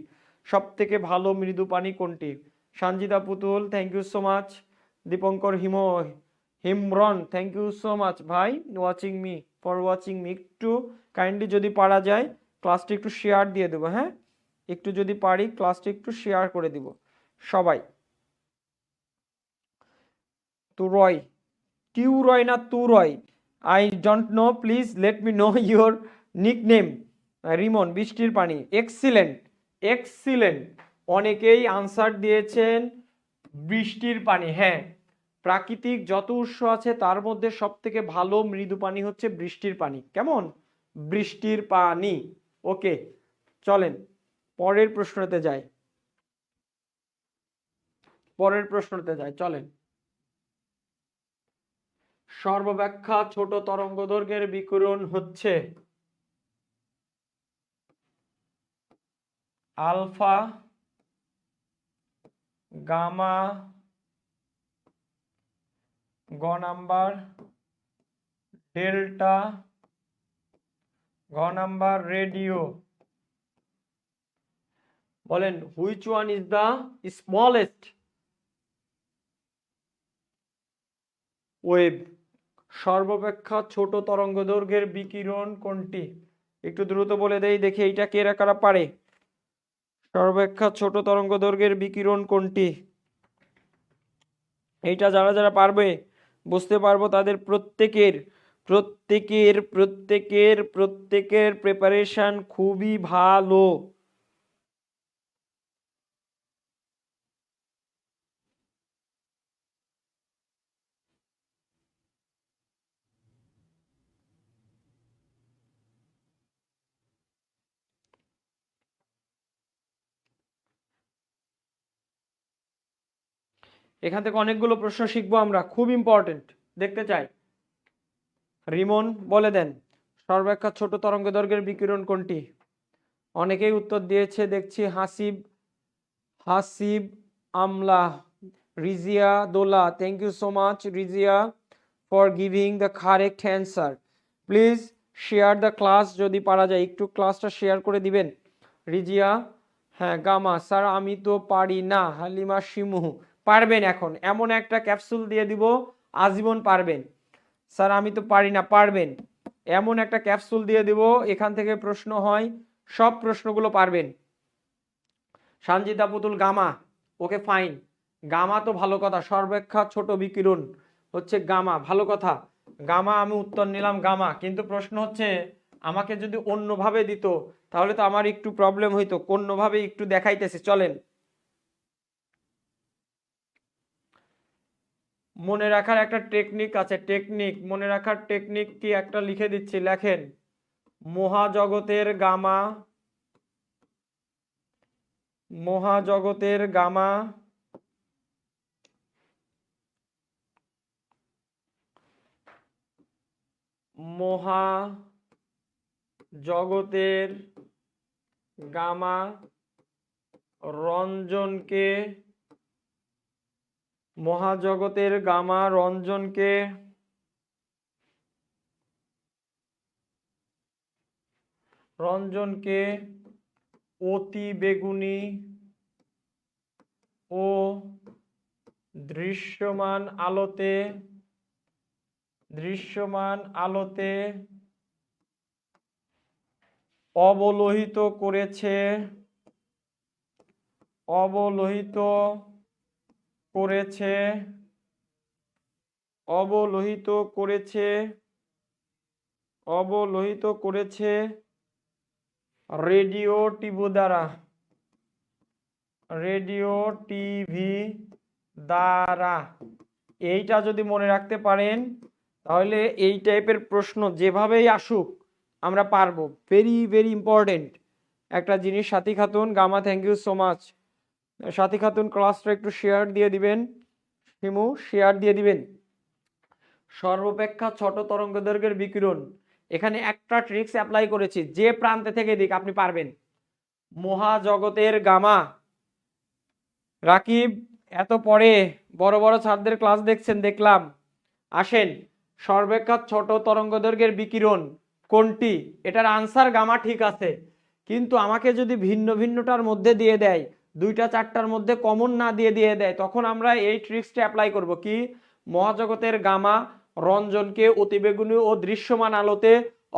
সব থেকে ভালো মৃদু পানি কোনটি? Sanjita Putul, thank you so much. Dipankar Himron, thank you so much ভাই ওয়াচিং মি, একটু কাইন্ডলি যদি পারা যায় ক্লাসটি একটু শেয়ার দিয়ে দেবো, হ্যাঁ একটু যদি পারি ক্লাসটি একটু শেয়ার করে দিব সবাই। টিউরয় না তুরয়, I don't know, please let me know your nickname. Rimon, বৃষ্টির পানি, এক্সিলেন্ট। অনেকেই আনসার দিয়েছেন বৃষ্টির পানি। হ্যাঁ, প্রাকৃতিক যত উৎস আছে তার মধ্যে সব থেকে ভালো মৃদু পানি হচ্ছে বৃষ্টির পানি। কেমন? বৃষ্টির পানি। ওকে, চলেন পরের প্রশ্নতে যাই। চলেন। সর্বব্যাখ্যা ছোট তরঙ্গদৈর্ঘ্যের বিকিরণ হচ্ছে আলফা, গামা, গ নাম্বার ডেল্টা, ঘ নাম্বার রেডিও। বলেন which one is the smallest wave? সর্বাপেক্ষা ছোট তরঙ্গদৈর্ঘ্যের বিকিরণ কোনটি? একটু দ্রুত বলে দেই, দেখি এইটা কে কারা পারে। সর্বাপেক্ষা ছোট তরঙ্গদৈর্ঘ্যের বিকিরণ কোনটি? এইটা যারা যারা পারবে বুঝতে পারবো তাদের প্রত্যেকের প্রিপারেশন খুবই ভালো। এখান থেকে অনেকগুলো প্রশ্ন শিখবো আমরা, খুব ইম্পর্টেন্ট, দেখতে চাই। রিমন বলে দেন সর্বাপেক্ষা ছোট তরঙ্গদৈর্ঘ্যের বিকিরণ কোনটি? অনেকেই উত্তর দিয়েছে দেখছি। Hasib Amla, Rizia Dola, thank you so much Rizia for giving the correct answer. Please share the class, যদি পারা যায় একটু ক্লাসটা শেয়ার করে দিবেন রিজিয়া। হ্যাঁ, গামা স্যার আমি তো পারি না। হালিমা শিমু, পারবেন, এখন এমন একটা ক্যাপসুল দিয়ে দিব আজীবন পারবেন। স্যার আমি তো পারি না, পারবেন, এমন একটা ক্যাপসুল দিয়ে দিব এখান থেকে প্রশ্ন হয়, সব প্রশ্নগুলো পারবেন। সঞ্জিতা পুতুল, গামা, ওকে ফাইন, গামা তো ভালো কথা। সর্বাপেক্ষা ছোট বিকিরণ হচ্ছে গামা, ভালো কথা। গামা আমি উত্তর নিলাম গামা, কিন্তু প্রশ্ন হচ্ছে আমাকে যদি অন্যভাবে দিত তাহলে তো আমার একটু প্রবলেম হইতো। অন্যভাবে একটু দেখাইতেছে, চলেন। মনে রাখার একটা টেকনিক আছে, মনে রাখার টেকনিক কি একটা লিখে দিচ্ছি, লেখেন। মহাজগতের গামা মহাজগতের গামা রঞ্জনকে অতি বেগুনি ও দৃশ্যমান আলোতে অবলোহিত করেছে রেডিও টিভি দ্বারা। এইটা যদি মনে রাখতে পারেন তাহলে এই টাইপের প্রশ্ন যেভাবেই আসুক আমরা পারবো। ভেরি ভেরি ইম্পর্টেন্ট একটা জিনিস। Sathi Khatun, Gama, thank you so much. Sathi Khatun ক্লাসটা একটু শেয়ার দিয়ে দিবেন, হিমু শেয়ার দিয়ে দিবেন। সর্বাপেক্ষা ছোট তরঙ্গদৈর্ঘ্যের বিকিরণ, এখানে একটা ট্রিক্স অ্যাপ্লাই করেছি, যে প্রান্তে থেকে দিক আপনি পারবেন। মহাজগতের গামা। রাকিব এত পরে বড় বড় ছাত্রদের ক্লাস দেখছেন দেখলাম, আসেন। সর্বাপেক্ষা ছোট তরঙ্গদৈর্ঘ্যের বিকিরণ কোনটি? এটার আনসার গামা, ঠিক আছে, কিন্তু আমাকে যদি ভিন্ন ভিন্নটার মধ্যে দিয়ে দেয়, দুইটা চারটার মধ্যে কমন না দিয়ে দেয়, তখন আমরা এই ট্রিক্সটা অ্যাপ্লাই করব কি? মহাজগতের গামা রঞ্জনকে অতিবেগুনি ও দৃশ্যমান আলোতে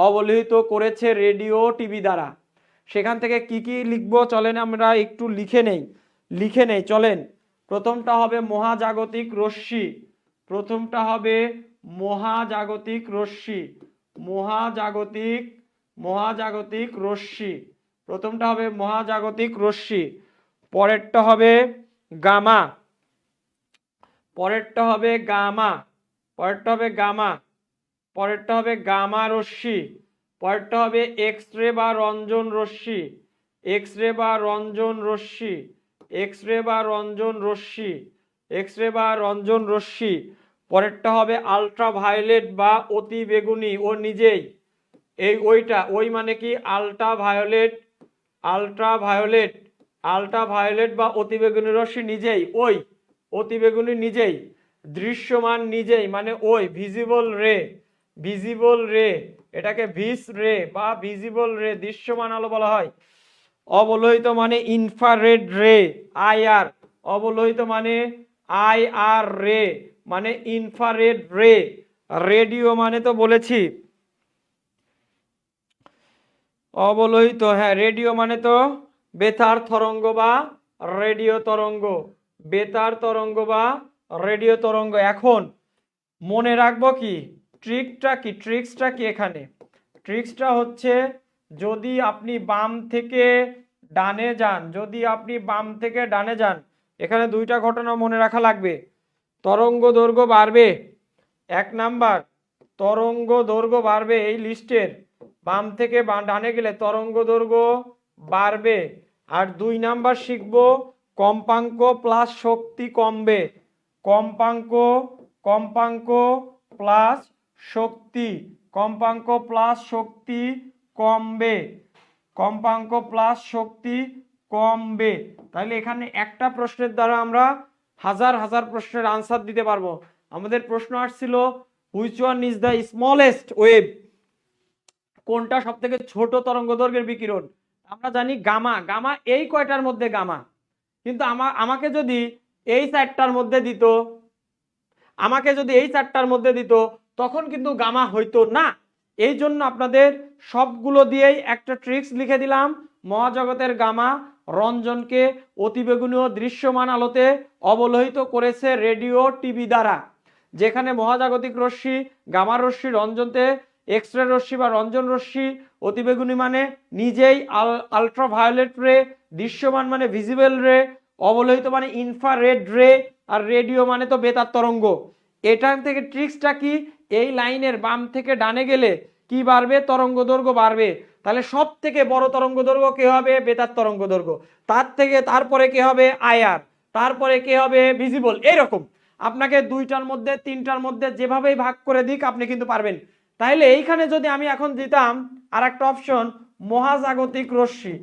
অবলোহিত করেছে রেডিও টিভি দ্বারা। সেখান থেকে কি কি লিখবো চলেন আমরা একটু লিখে নেই চলেন। প্রথমটা হবে মহাজাগতিক রশ্মি, প্রথমটা হবে মহাজাগতিক রশ্মি, মহাজাগতিক রশ্মি, প্রথমটা হবে মহাজাগতিক রশ্মি। পরেরটা হবে গামা, পরেরটা হবে গামা, পরেরটা হবে গামা, পরেরটা হবে গামা রশ্মি, পরেরটা হবে এক্স রে বা রঞ্জন রশ্মি, এক্স রে বা রঞ্জন রশ্মি, এক্স রে বা রঞ্জন রশ্মি, এক্স রে বা রঞ্জন রশ্মি। পরেরটা হবে আলট্রাভায়োলেট বা অতি বেগুনি, ও নিজেই এই ওইটা, ওই মানে কি আলট্রাভায়োলেট, আলট্রাভায়োলেট, আলট্রাভায়োলেট বা অতিবেগুনি রশ্মি নিজেই, ওই অতিবেগুনি নিজেই, দৃশ্যমান নিজেই মানে ওই ভিজিবল রে, ভিজিবল রে, এটাকে ভিস রে বা ভিজিবল রে, দৃশ্যমান আলো বলা হয়। অবলোহিত মানে ইনফ্রারেড রে, আইআর, অবলোহিত মানে আইআর রে মানে ইনফ্রারেড রে। রেডিও মানে তো বলেছি অবলোহিত, হ্যাঁ রেডিও মানে তো বেতার তরঙ্গ বা রেডিও তরঙ্গ, বেতার তরঙ্গ বা রেডিও তরঙ্গ। এখন মনে রাখবো কি ট্রিক্সটা কি? ট্রিক্সটা কি এখানে? ট্রিক্সটা হচ্ছে যদি আপনি বাম থেকে ডানে যান, যদি আপনি বাম থেকে ডানে যান, এখানে দুইটা ঘটনা মনে রাখা লাগবে। তরঙ্গ দৈর্ঘ্য বাড়বে, এক নাম্বার তরঙ্গ দৈর্ঘ্য বাড়বে, এই লিস্টের বাম থেকে ডানে গেলে তরঙ্গ দৈর্ঘ্য বাড়বে। আর দুই নাম্বার শিখবো কম্পাঙ্ক প্লাস শক্তি কমবে, কম্পাঙ্ক, কম্পাঙ্ক প্লাস শক্তি, কম্পাঙ্ক প্লাস শক্তি কমবে, কম্পাঙ্ক প্লাস শক্তি কমবে। তাহলে এখানে একটা প্রশ্নের দ্বারা আমরা হাজার হাজার প্রশ্নের আনসার দিতে পারবো। আমাদের প্রশ্ন আসছিল which one is the smallest wave, কোনটা সব থেকে ছোট তরঙ্গ দৈর্ঘ্যের বিকিরণ? আমরা জানি গামা, গামা এই কয়টার মধ্যে গামা, কিন্তু আমাকে যদি এই চারটার মধ্যে দিত, আমাকে যদি এই চারটার মধ্যে দিত তখন কিন্তু গামা হইতো না। এই জন্য আপনাদের সবগুলো দিয়েই একটা ট্রিক্স লিখে দিলাম। মহাজগতের গামা রঞ্জনকে অতিবেগুনি ও দৃশ্যমান আলোতে অবলোহিত করেছে রেডিও টিভি দ্বারা। যেখানে মহাজাগতিক রশ্মি, গামা রশ্মি রঞ্জনতে, এক্স রে রশ্মি বা রঞ্জন রশ্মি, অতিবেগুনি মানে নিজেই আলট্রাভায়োলেট রে, দৃশ্যমান মানে ভিজিবল রে, অবলোহিত মানে ইনফ্রারেড রে, আর রেডিও মানে তো বেতার তরঙ্গ। এটার থেকে ট্রিক্সটা কি? এই লাইনের বাম থেকে ডানে গেলে কি বাড়বে? তরঙ্গ দৈর্ঘ্য বাড়বে। তাহলে সব থেকে বড় তরঙ্গ দৈর্ঘ্য কে হবে? বেতার তরঙ্গ দৈর্ঘ্য। তারপরে কে হবে? আইআর, তারপরে কে হবে? ভিজিবল। এইরকম আপনাকে দুইটার মধ্যে তিনটার মধ্যে যেভাবেই ভাগ করে দিক আপনি কিন্তু পারবেন। তাইলে এইখানে যদি আমি এখন দিতাম আর একটা অপশন মহাজাগতিক রশ্মি,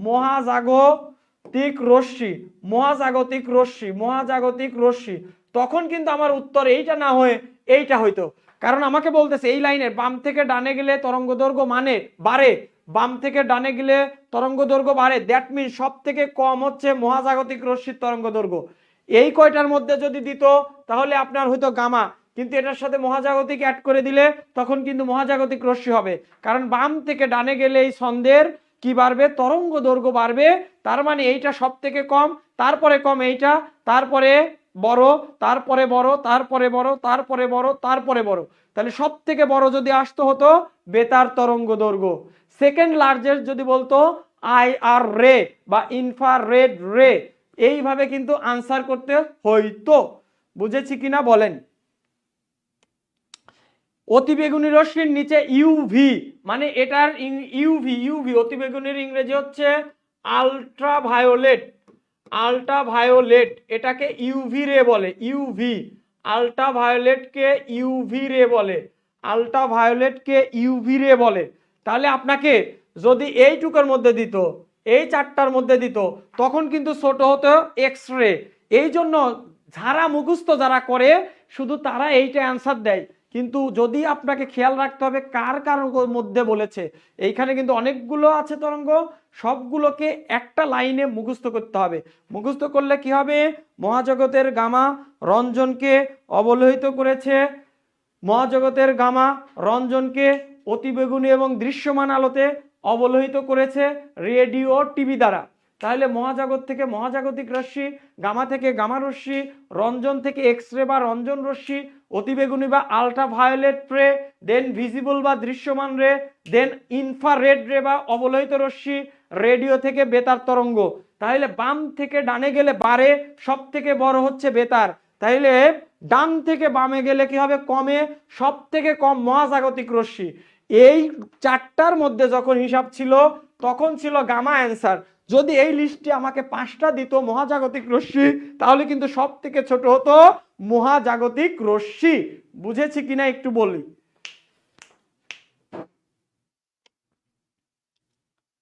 মহাজাগতিক রশ্মি, মহাজাগতিক রশ্মি, মহাজাগতিক রশ্মি, তখন কিন্তু আমার উত্তর এইটা না হয়ে এইটা হইতো। কারণ আমাকে বলতেছে এই লাইনের বাম থেকে ডানে গেলে তরঙ্গ দৈর্ঘ্য মানে বাড়ে, বাম থেকে ডানে গেলে তরঙ্গ দৈর্ঘ্য বাড়ে, দ্যাট মিন সব থেকে কম হচ্ছে মহাজাগতিক রশ্মির তরঙ্গ দৈর্ঘ্য। এই কয়টার মধ্যে যদি দিত তাহলে আপনার হয়তো গামা, কিন্তু এটার সাথে মহাজাগতিক অ্যাড করে দিলে তখন কিন্তু মহাজাগতিক রশ্মি হবে। কারণ বাম থেকে ডানে গেলে এই ছন্দের কি বাড়বে? তরঙ্গ দৈর্ঘ্য বাড়বে। তার মানে এইটা সব থেকে কম, তারপরে কম এইটা, তারপরে বড়, তারপরে বড়, তারপরে বড়, তারপরে বড়, তারপরে বড়। তাহলে সব থেকে বড় যদি আসতো হতো বেতার তরঙ্গ দৈর্ঘ্য। সেকেন্ড লার্জেস্ট যদি বলতো আইআর রে বা ইনফ্রারেড রে। এইভাবে কিন্তু আনসার করতে হইতো। বুঝেছি কিনা বলেন? অতিবেগুনি রশ্মির নিচে ইউভি, মানে এটার ইউভি অতিবেগুনির ইংরেজি হচ্ছে আল্ট্রাভায়োলেট। আল্ট্রাভায়োলেট এটাকে ইউভি রে বলে, ইউভি। আল্ট্রাভায়োলেটকে ইউভি রে বলে, আল্ট্রাভায়োলেটকে ইউভি রে বলে। তাহলে আপনাকে যদি এইটুকুর মধ্যে দিত, এই চারটার মধ্যে দিত, তখন কিন্তু ছোট হতো এক্স রে। এই জন্য যারা মুখস্থ যারা করে শুধু তারা এইটা অ্যান্সার দেয়, কিন্তু যদি আপনাকে খেয়াল রাখতে হবে কার কার মধ্যে বলেছে। এইখানে কিন্তু অনেকগুলো আছে তরঙ্গ, সবগুলোকে একটা লাইনে মুখস্থ করতে হবে। মুখস্থ করলে কি হবে? মহাজগতের গামা রঞ্জনকে অবলোহিত করেছে, মহাজগতের গামা রঞ্জনকে অতিবেগুনি এবং দৃশ্যমান আলোতে অবলোহিত করেছে রেডিও টিভি দ্বারা। তাহলে মহাজগৎ থেকে মহাজাগতিক রশ্মি, গামা থেকে গামা রশ্মি, রঞ্জন থেকে এক্স রে বা রঞ্জন রশ্মি, অতিবেগুনি বা আল্ট্রাভায়োলেট রে, দেন ভিজিবল বা দৃশ্যমান রে, দেন ইনফ্রারেড রে বা অবলোহিত রশ্মি, রেডিও থেকে বেতার তরঙ্গ। তাহলে বাম থেকে ডানে গেলে বাড়ে, সব থেকে বড় হচ্ছে বেতার। তাইলে ডান থেকে বামে গেলে কি হবে? কমে, সব থেকে কম মহাজাগতিক রশ্মি। এই চারটার মধ্যে যখন হিসাব ছিল তখন ছিল গামা অ্যান্সার। যদি এই লিস্টে আমাকে 5টা দিত মহাজাগতিক রশ্মি, তাহলে কিন্তু সব থেকে ছোট হতো মহাজাগতিক রশ্মি। বুঝেছি কিনা একটু বলি?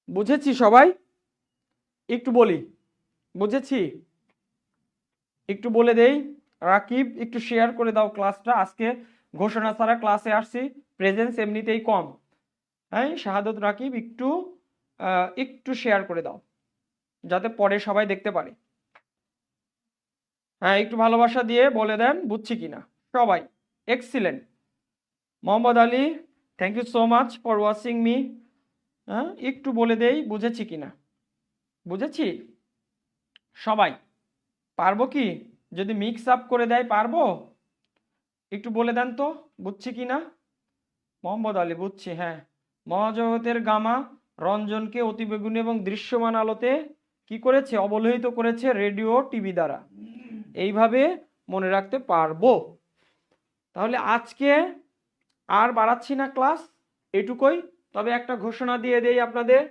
বুঝেছি সবাই? একটু বলি, বুঝেছি? একটু বলে দেই। রাকিব একটু শেয়ার করে দাও ক্লাসটা। আজকে ঘোষণা ছাড়া ক্লাসে আসছি, প্রেজেন্স এমনিতেই কম। হ্যাঁ শাহাদত, রাকিব একটু শেয়ার করে দাও যাতে পরে সবাই দেখতে পারে। হ্যাঁ একটু ভালোবাসা দিয়ে বলে দেন বুঝছি কিনা সবাই। Excellent. Mohammad Ali, thank you so much for watching me. হ্যাঁ একটু বলে দেই বুঝেছি কিনা। বুঝেছি সবাই? পারবো কি? যদি মিক্স আপ করে দেয় পারবো? একটু বলে দেন তো বুঝছি কিনা। মোহাম্মদ আলী, বুঝছি। হ্যাঁ, মহাজগতের গামা রঞ্জনকে অতিবেগুনি এবং দৃশ্যমান আলোতে কি করেছে? অবলোহিত করেছে রেডিও টিভি দ্বারা। এইভাবে মনে রাখতে পারবো। তাহলে আজকে আর বাড়াচ্ছি না ক্লাস, এটুকুই। তবে একটা ঘোষণা দিয়ে দেই আপনাদের।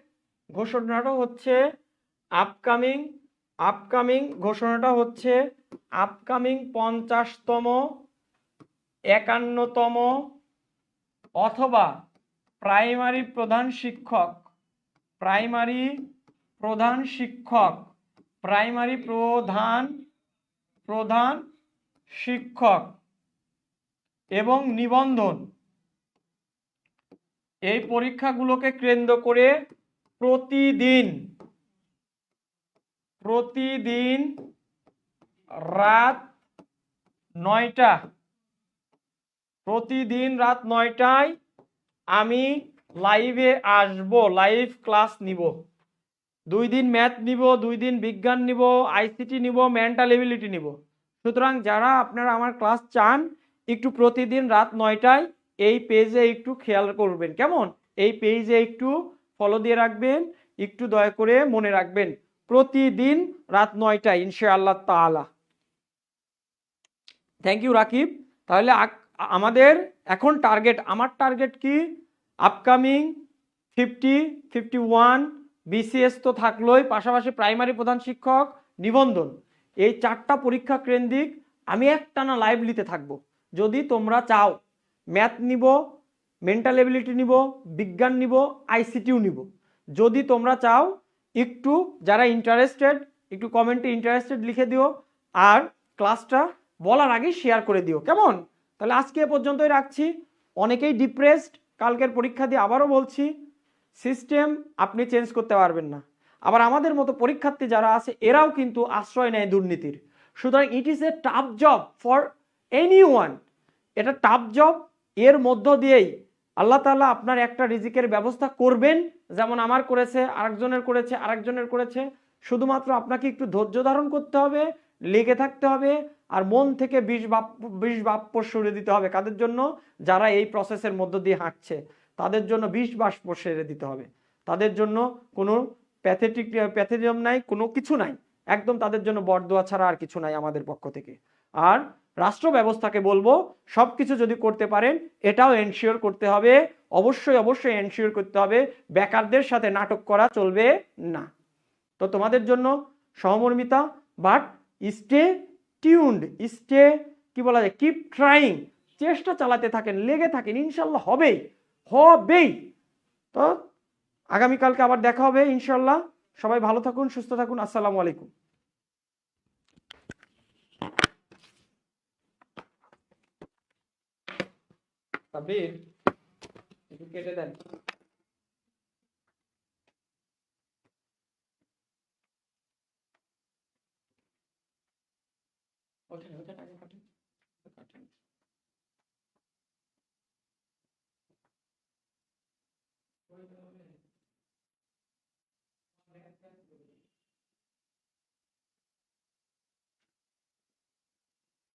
ঘোষণাটা হচ্ছে আপকামিং ঘোষণাটা হচ্ছে আপকামিং 50তম, 51তম অথবা প্রাইমারি প্রধান শিক্ষক, প্রাইমারি প্রধান শিক্ষক, প্রাইমারি প্রধান শিক্ষক এবং নিবন্ধন, এই পরীক্ষাগুলোকে কেন্দ্র করে প্রতিদিন রাত 9টা, প্রতিদিন রাত 9টায় আমি লাইভে আসবো, লাইভ ক্লাস নিব। 2 দিন ম্যাথ নিব, 2 দিন বিজ্ঞান নিব, আইসিটি নিব, মেন্টাল এবিলিটি নিব। সুতরাং যারা আপনারা আমার ক্লাস চান একটু প্রতিদিন রাত 9টায় এই পেজে একটু খেয়াল করবেন, কেমন? এই পেজে একটু ফলো দিয়ে রাখবেন, একটু দয়া করে মনে রাখবেন প্রতিদিন রাত 9টায় ইনশাআল্লাহ তাআলা। Thank you Rakib. তাহলে আমাদের এখন টার্গেট, আমার টার্গেট কি? আপকামিং 50, 51 বিসিএস তো থাকলোই, পাশাপাশি প্রাইমারি প্রধান শিক্ষক, নিবন্ধন, এই 4টা পরীক্ষা কেন্দ্রিক আমি একটানা লাইভ নিতে থাকবো। যদি তোমরা চাও ম্যাথ নিব, মেন্টাল এবিলিটি নিব, বিজ্ঞান নিব, আইসিটিও নিব। যদি তোমরা চাও একটু যারা ইন্টারেস্টেড একটু কমেন্টে ইন্টারেস্টেড লিখে দিও, আর ক্লাসটা বলার আগে শেয়ার করে দিও, কেমন? তাহলে আজকে এ পর্যন্তই রাখছি। অনেকেই ডিপ্রেসড, কালকের পরীক্ষা দিয়ে আবারও বলছি সিস্টেম আপনি চেঞ্জ করতে পারবেন না। আবার আমাদের মতো পরীক্ষার্থী যারা আছে এরাও কিন্তু আশ্রয় নেয় দুর্নীতির। সুতরাং it is a tough job for anyone, এটা টাফ জব। এর মধ্য দিয়েই আল্লাহ তাআলা আপনার একটা রিজিকের ব্যবস্থা করবেন, যেমন আমার করেছে, আরেকজনের করেছে। শুধুমাত্র আপনাকে একটু ধৈর্য ধারণ করতে হবে, লেগে থাকতে হবে, আর মন থেকে বিষ বাষ্প সরিয়ে দিতে হবে। কাদের জন্য? যারা এই প্রসেসের মধ্য দিয়ে হাঁটছে তাদের জন্য বিষ বাষ্প সেরে দিতে হবে। তাদের জন্য কোনো প্যাথেটিজম নাই, কোনো কিছু নাই, একদম তাদের জন্য বরদোয়া ছাড়া আর কিছু নাই আমাদের পক্ষ থেকে। আর রাষ্ট্র ব্যবস্থাকে বলবো সবকিছু যদি করতে পারেন এটাও এনশিওর করতে হবে, অবশ্যই অবশ্যই এনশিওর করতে হবে, বেকারদের সাথে নাটক করা চলবে না। তো তোমাদের জন্য সহমর্মিতা, বাট স্টে টিউনড, স্টে কি বলা যায়, কিপ ট্রাইং, চেষ্টা চালাতে থাকেন, লেগে থাকেন, ইনশাল্লাহ হবেই হবেই। তো আগামীকালকে আবার দেখা হবে ইনশাল্লাহ। সবাই ভালো থাকুন, সুস্থ থাকুন, আসসালামু আলাইকুম। সাবির, একটু কেটে দেন। ওঠেন ওঠেন, আগে কাটেন কাটেন।